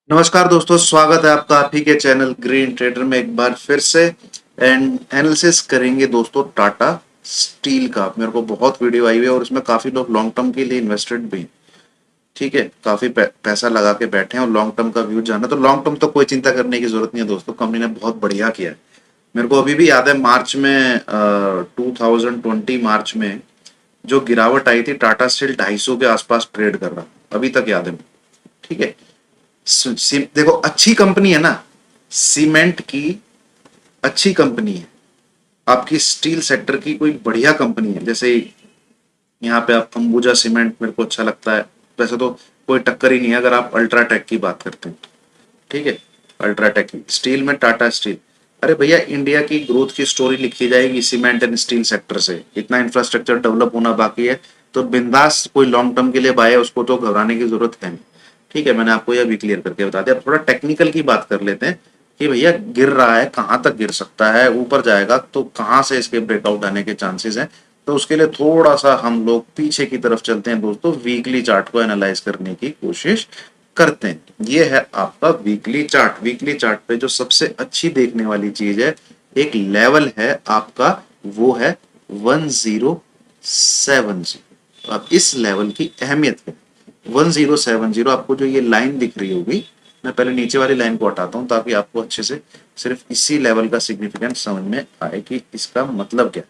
नमस्कार दोस्तों, स्वागत है आपका आप ही के चैनल ग्रीन ट्रेडर में एक बार फिर से। एंड एनालिसिस करेंगे दोस्तों टाटा स्टील का। मेरे को बहुत वीडियो आई हुई है और इसमें काफी लोग लॉन्ग टर्म के लिए इन्वेस्टेड भी हैं। ठीक है, काफी पैसा लगा के बैठे हैं और लॉन्ग टर्म का व्यू जाना, तो लॉन्ग टर्म तो कोई चिंता करने की जरूरत नहीं है दोस्तों। कंपनी ने बहुत बढ़िया किया है। मेरे को अभी भी याद है मार्च में 2020 मार्च में जो गिरावट आई थी, टाटा स्टील 250 के आसपास ट्रेड कर रहा, अभी तक याद है। ठीक है, देखो अच्छी कंपनी है ना, सीमेंट की अच्छी कंपनी है, आपकी स्टील सेक्टर की कोई बढ़िया कंपनी है। जैसे यहाँ पे आप अंबुजा सीमेंट मेरे को अच्छा लगता है। वैसे तो कोई टक्कर ही नहीं है अगर आप अल्ट्राटेक की बात करते हैं। ठीक है, अल्ट्राटेक की स्टील में टाटा स्टील। अरे भैया, इंडिया की ग्रोथ की स्टोरी लिखी जाएगी सीमेंट एंड स्टील सेक्टर से। इतना इंफ्रास्ट्रक्चर डेवलप होना बाकी है, तो बिंदास कोई लॉन्ग टर्म के लिए बाय है, उसको तो घबराने की जरूरत है नहीं। ठीक है, मैंने आपको यह भी क्लियर करके बता दिया। अब थोड़ा टेक्निकल की बात कर लेते हैं कि भैया गिर रहा है, कहां तक गिर सकता है, ऊपर जाएगा तो कहां से इसके ब्रेकआउट आने के चांसेस हैं। तो उसके लिए थोड़ा सा हम लोग पीछे की तरफ चलते हैं दोस्तों, वीकली चार्ट को एनालाइज करने की कोशिश करते हैं। ये है आपका वीकली चार्ट। वीकली चार्ट पे जो सबसे अच्छी देखने वाली चीज है, एक लेवल है आपका, वो है 1070। अब इस लेवल की अहमियत है 1070। आपको जो ये लाइन दिख रही होगी, मैं पहले नीचे वाली लाइन को हटाता हूं ताकि आपको अच्छे से सिर्फ इसी लेवल का सिग्निफिकेंस समझ में आए कि इसका मतलब क्या है।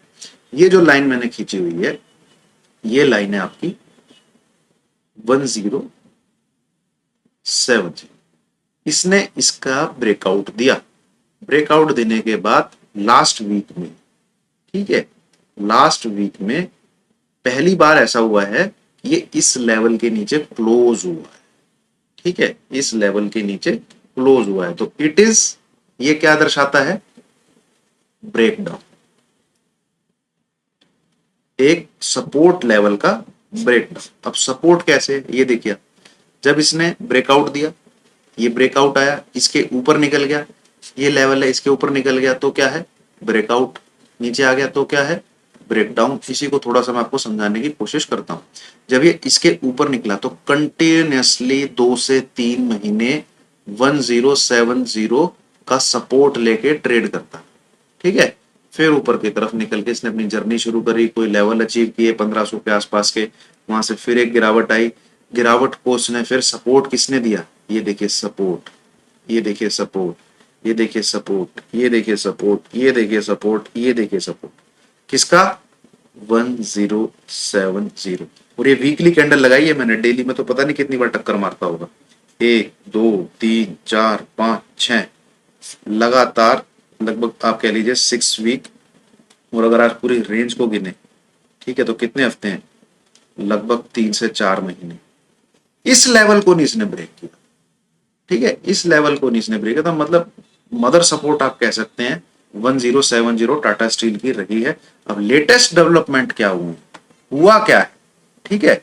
ये जो लाइन मैंने खींची हुई है, ये लाइन है आपकी 1070। इसने इसका ब्रेकआउट दिया। ब्रेकआउट देने के बाद लास्ट वीक में, ठीक है, लास्ट वीक में पहली बार ऐसा हुआ है कि ये इस लेवल के नीचे क्लोज हुआ है। ठीक है, इस लेवल के नीचे क्लोज हुआ है, तो इट इज, ये क्या दर्शाता है? ब्रेकडाउन, एक सपोर्ट लेवल का ब्रेकडाउन। अब सपोर्ट कैसे, ये देखिए, जब इसने ब्रेकआउट दिया, ये ब्रेकआउट आया, इसके ऊपर निकल गया, ये लेवल है, इसके ऊपर निकल गया तो क्या है? ब्रेकआउट। नीचे आ गया तो क्या है? ब्रेकडाउन। इसी को थोड़ा सा मैं आपको समझाने की कोशिश करता हूं। जब ये इसके ऊपर निकला तो कंटिन्यूसली 2 से 3 महीने 1070 का सपोर्ट लेके ट्रेड करता। ठीक है, फिर ऊपर की तरफ निकल के इसने अपनी जर्नी शुरू करी, कोई लेवल अचीव किए 1500 के आसपास के, वहां से फिर एक गिरावट आई। गिरावट को उसने फिर सपोर्ट किसने दिया? ये देखिए सपोर्ट, ये देखिए सपोर्ट, ये देखिए सपोर्ट, ये देखिए सपोर्ट, ये देखिए सपोर्ट, ये देखिए सपोर्ट। किसका? 1070। और ये वीकली कैंडल लगाई है मैंने, डेली में तो पता नहीं कितनी बार टक्कर मारता होगा। 1 2 3 4 5 6 लगातार, लगभग आप कह लीजिए 6 वीक। और अगर आज पूरी रेंज को गिने, ठीक है, तो कितने हफ्ते हैं? लगभग 3 से 4 महीने। इस लेवल को नहीं इसने ब्रेक किया। ठीक है, इस लेवल को नहीं इसने ब्रेक किया, तो मतलब मदर सपोर्ट आप कह सकते हैं 1070 टाटा स्टील की रही है। अब लेटेस्ट डेवलपमेंट क्या हुआ क्या है? ठीक है,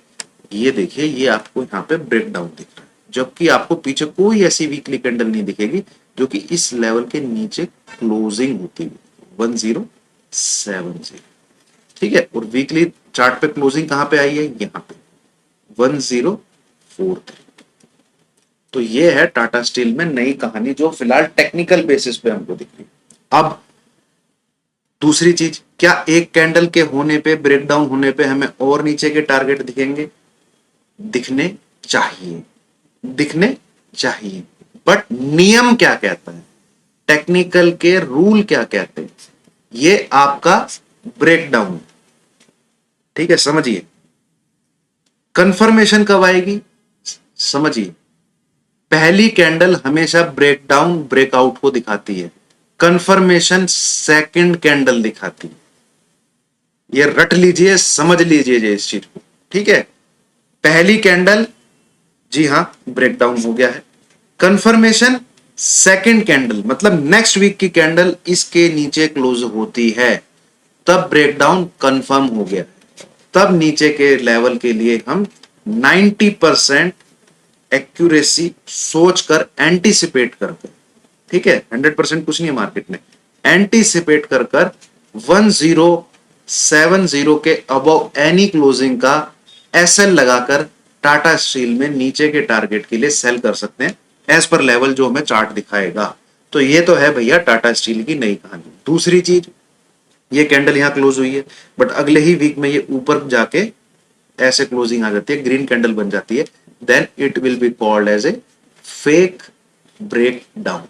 ये देखिए, ये आपको यहाँ पे ब्रेकडाउन दिख रहा है, जबकि आपको पीछे कोई ऐसी वीकली कैंडल नहीं दिखेगी जो कि इस लेवल के नीचे क्लोजिंग होती है 1070। ठीक है, और वीकली चार्ट पे क्लोजिंग कहां पे आई है? यहाँ पे 1043। तो ये है टाटा स्टील में नई कहानी, जो फिलहाल टेक्निकल बेसिस पे हमको दिख रही है। अब दूसरी चीज, क्या एक कैंडल के होने पे, ब्रेकडाउन होने पे हमें और नीचे के टारगेट दिखेंगे? दिखने चाहिए, दिखने चाहिए। बट नियम क्या कहता है, टेक्निकल के रूल क्या कहते हैं? ये आपका ब्रेकडाउन। ठीक है, समझिए। कंफर्मेशन कब आएगी? समझिए, पहली कैंडल हमेशा ब्रेकडाउन ब्रेकआउट को दिखाती है, कंफर्मेशन सेकंड कैंडल दिखाती है। ये रट लीजिए, समझ लीजिए इस चीज को। ठीक है, पहली कैंडल, जी हां, ब्रेकडाउन हो गया है। कंफर्मेशन सेकंड कैंडल, मतलब नेक्स्ट वीक की कैंडल इसके नीचे क्लोज होती है, तब ब्रेकडाउन कंफर्म हो गया। तब नीचे के लेवल के लिए हम 90% एक्यूरेसी सोचकर, एंटीसिपेट करके, ठीक है, 100% कुछ नहीं है मार्केट में, एंटीसिपेट कर 1070 के अबव एनी क्लोजिंग का एसएल लगाकर टाटा स्टील में नीचे के टारगेट के लिए सेल कर सकते हैं एज पर लेवल जो हमें चार्ट दिखाएगा। तो ये तो है भैया टाटा स्टील की नई कहानी। दूसरी चीज, ये कैंडल यहां क्लोज हुई है, बट अगले ही वीक में ये ऊपर जाके ऐसे क्लोजिंग आ जाती है, ग्रीन कैंडल बन जाती है, then it will be called as a fake break down.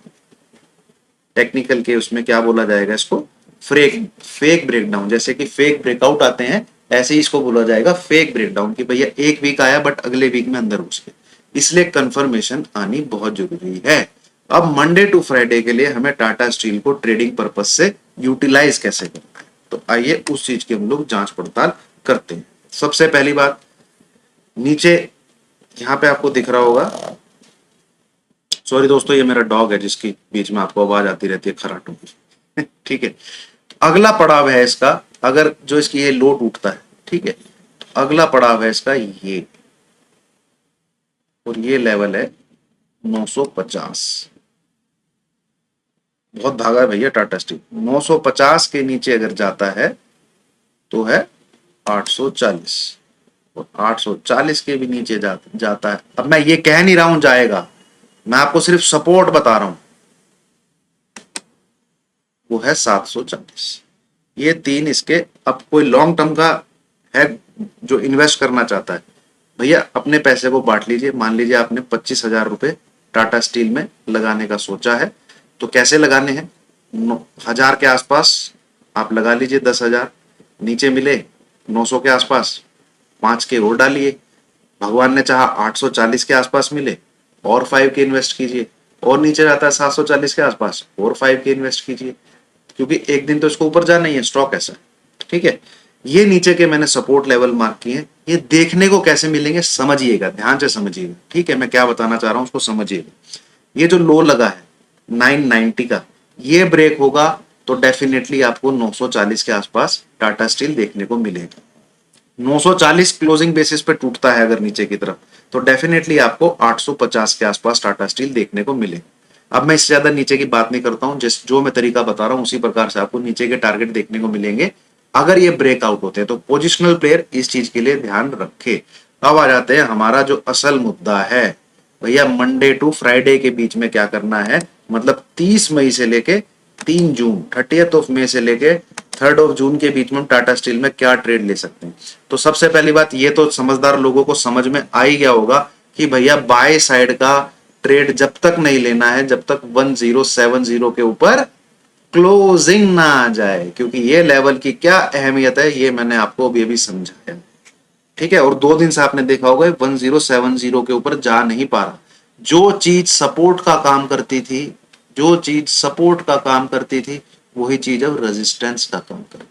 Technical के उसमें क्या बोला जाएगा इसको, फेक ब्रेकडाउन। जैसे कि फेक ब्रेकआउट आते हैं, ऐसे ही इसको बोला जाएगा फेक ब्रेकडाउन, कि भैया एक वीक आया बट अगले वीक में अंदर घुस गए। इसलिए कंफर्मेशन आनी बहुत जरूरी है। अब मंडे टू फ्राइडे के लिए हमें टाटा स्टील को ट्रेडिंग पर्पज से यूटिलाइज कैसे करना है, तो आइए उस चीज की हम लोग जांच पड़ताल करते हैं। सबसे पहली बात, नीचे यहां पे आपको दिख रहा होगा, सॉरी दोस्तों ये मेरा डॉग है जिसकी बीच में आपको आवाज आती रहती है खराटों की ठीक है। अगला पड़ाव है इसका, अगर जो इसकी ये लो टूटता है, ठीक है, तो अगला पड़ाव है इसका ये, और ये लेवल है 950। बहुत भागा है भैया टाटा स्टील। 950 के नीचे अगर जाता है तो है 840, और 840 के भी नीचे जाता है। अब मैं ये कह नहीं रहा हूं जाएगा, मैं आपको सिर्फ सपोर्ट बता रहा हूं, वो है 740। ये तीन इसके। अब कोई लॉन्ग टर्म का है जो इन्वेस्ट करना चाहता है, भैया अपने पैसे को बांट लीजिए। मान लीजिए आपने 25,000 रुपए टाटा स्टील में लगाने का सोचा है, तो कैसे लगाने हैं, 1000 के आसपास आप लगा लीजिए, 10,000 नीचे मिले 900 के आसपास 5 के और डालिए, भगवान ने चाहा 840 के आसपास मिले और 5 के इन्वेस्ट कीजिए, और नीचे जाता है 740 के आसपास और 5 के इन्वेस्ट कीजिए, क्योंकि एक दिन तो इसको ऊपर जाना ही है, स्टॉक ऐसा है, ठीक है। ये नीचे के मैंने सपोर्ट लेवल मार्क किए हैं, ये देखने को कैसे मिलेंगे समझिएगा, ध्यान से समझिएगा, ठीक है। मैं क्या बताना चाह रहा हूं उसको समझिएगा। ये जो लो लगा है 990 का, ये ब्रेक होगा तो डेफिनेटली आपको 940 के आसपास टाटा स्टील देखने को मिलेगा। 940 क्लोजिंग बेसिस पे टूटता है अगर नीचे की तरफ, तो डेफिनेटली आपको 850 के आसपास टाटा स्टील देखने को मिले। अब मैं इससे ज्यादा नीचे की बात नहीं करता हूं, जिस जो मैं तरीका बता रहा हूं उसी प्रकार से आपको नीचे के टारगेट देखने को मिलेंगे अगर ये ब्रेकआउट होते हैं। तो पोजिशनल प्लेयर इस चीज के लिए ध्यान रखे। अब आ जाते हैं हमारा जो असल मुद्दा है, भैया मंडे टू फ्राइडे के बीच में क्या करना है, मतलब 30 मई से लेके 3 जून, 30th ऑफ मई से लेके 3rd ऑफ जून के बीच में हम टाटा स्टील में क्या ट्रेड ले सकते हैं। तो सबसे पहली बात, ये तो समझदार लोगों को समझ में आ ही गया होगा कि भैया बाय साइड का ट्रेड जब तक नहीं लेना है जब तक 1070 के ऊपर क्लोजिंग ना आ जाए, क्योंकि ये लेवल की क्या अहमियत है ये मैंने आपको अभी अभी समझाया, ठीक है। और 2 दिन से आपने देखा होगा 1070 के ऊपर जा नहीं पा रहा। जो चीज सपोर्ट का काम करती थी, जो चीज सपोर्ट का काम करती थी, वही चीज अब रेजिस्टेंस का काम करे,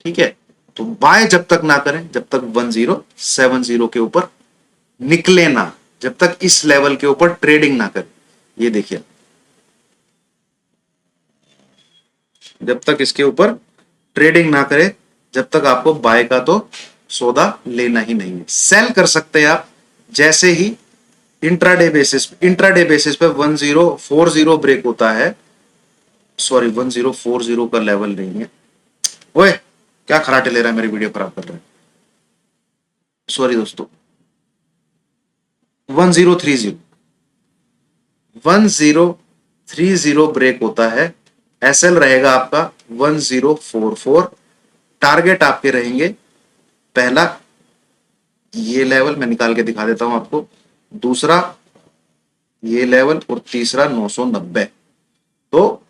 ठीक है। तो बाय जब तक ना करें जब तक 1070 के ऊपर निकले ना, जब तक इस लेवल के ऊपर ट्रेडिंग ना करें। ये देखिए, जब तक इसके ऊपर ट्रेडिंग ना करे जब तक आपको बाय का तो सौदा लेना ही नहीं है। सेल कर सकते हैं आप जैसे ही इंट्राडे बेसिस पे 1040 ब्रेक होता है, सॉरी 1040 का लेवल नहीं है, ओए क्या खराटे ले रहा है, मेरी वीडियो खराब कर रहा है, सॉरी दोस्तों, 1030 ब्रेक होता है, एसएल रहेगा आपका 1044, टारगेट आपके रहेंगे पहला ये लेवल, मैं निकाल के दिखा देता हूं आपको, दूसरा ये लेवल और तीसरा 990। तो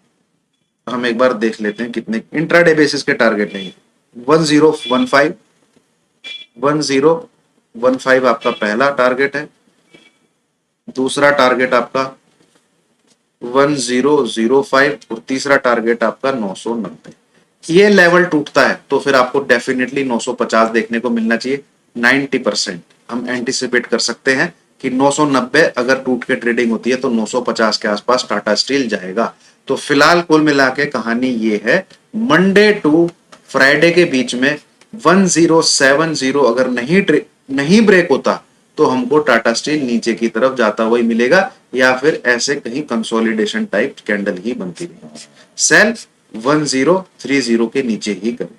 हम एक बार देख लेते हैं कितने इंट्राडे बेसिस के टारगेट लेंगे। 1015 आपका पहला टारगेट है, दूसरा टारगेट आपका 1005 और तीसरा टारगेट आपका 990। ये लेवल टूटता है तो फिर आपको डेफिनेटली 950 देखने को मिलना चाहिए। 90% हम एंटिसिपेट कर सकते हैं कि 990 अगर टूट के ट्रेडिंग होती है तो 950 के आसपास टाटा स्टील जाएगा। तो फिलहाल कुल मिला के कहानी ये है, मंडे टू फ्राइडे के बीच में 1070 अगर नहीं ब्रेक होता तो हमको टाटा स्टील नीचे की तरफ जाता हुआ ही मिलेगा, या फिर ऐसे कहीं कंसोलिडेशन टाइप कैंडल ही बनती रहेगी। सेल 1030 के नीचे ही करें,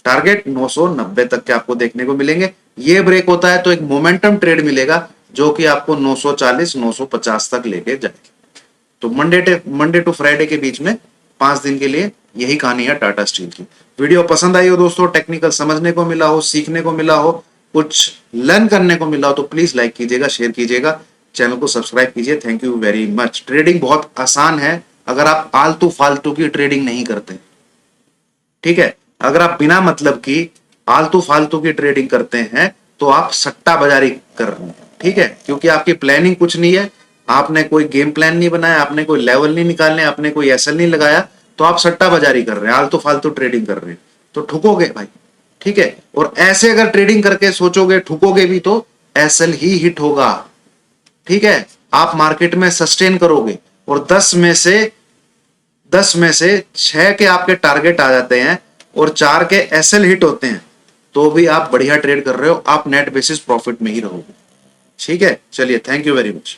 टारगेट 990 तक के आपको देखने को मिलेंगे। ये ब्रेक होता है तो एक मोमेंटम ट्रेड मिलेगा, जो कि आपको 940 950 तक लेके जाएगी। तो मंडे टू फ्राइडे के बीच में 5 दिन के लिए यही कहानी है टाटा स्टील की। वीडियो पसंद आई हो दोस्तों, टेक्निकल समझने को मिला हो, सीखने को मिला हो, कुछ लर्न करने को मिला हो, तो प्लीज लाइक कीजिएगा, शेयर कीजिएगा, चैनल को सब्सक्राइब कीजिए। Thank you very much. Trading बहुत आसान है अगर आप आलतू फालतू की ट्रेडिंग नहीं करते। ठीक है, अगर आप बिना मतलब की आलतू फालतू की ट्रेडिंग करते हैं तो आप सट्टा बाजारी कर रहे हैं। ठीक है, क्योंकि आपकी प्लानिंग कुछ नहीं है, आपने कोई गेम प्लान नहीं बनाया, आपने कोई लेवल नहीं निकालने, आपने कोई एसएल नहीं लगाया, तो आप सट्टा बाजारी कर रहे हैं, आलतू फालतू ट्रेडिंग कर रहे हैं, तो ठुकोगे भाई। ठीक है, और ऐसे अगर ट्रेडिंग करके सोचोगे ठुकोगे भी तो एसएल ही हिट होगा। ठीक है, आप मार्केट में सस्टेन करोगे और 10 में से 6 के आपके टारगेट आ जाते हैं और 4 के एसएल हिट होते हैं, तो भी आप बढ़िया ट्रेड कर रहे हो, आप नेट बेसिस प्रॉफिट में ही रहोगे। ठीक है, चलिए, थैंक यू वेरी मच।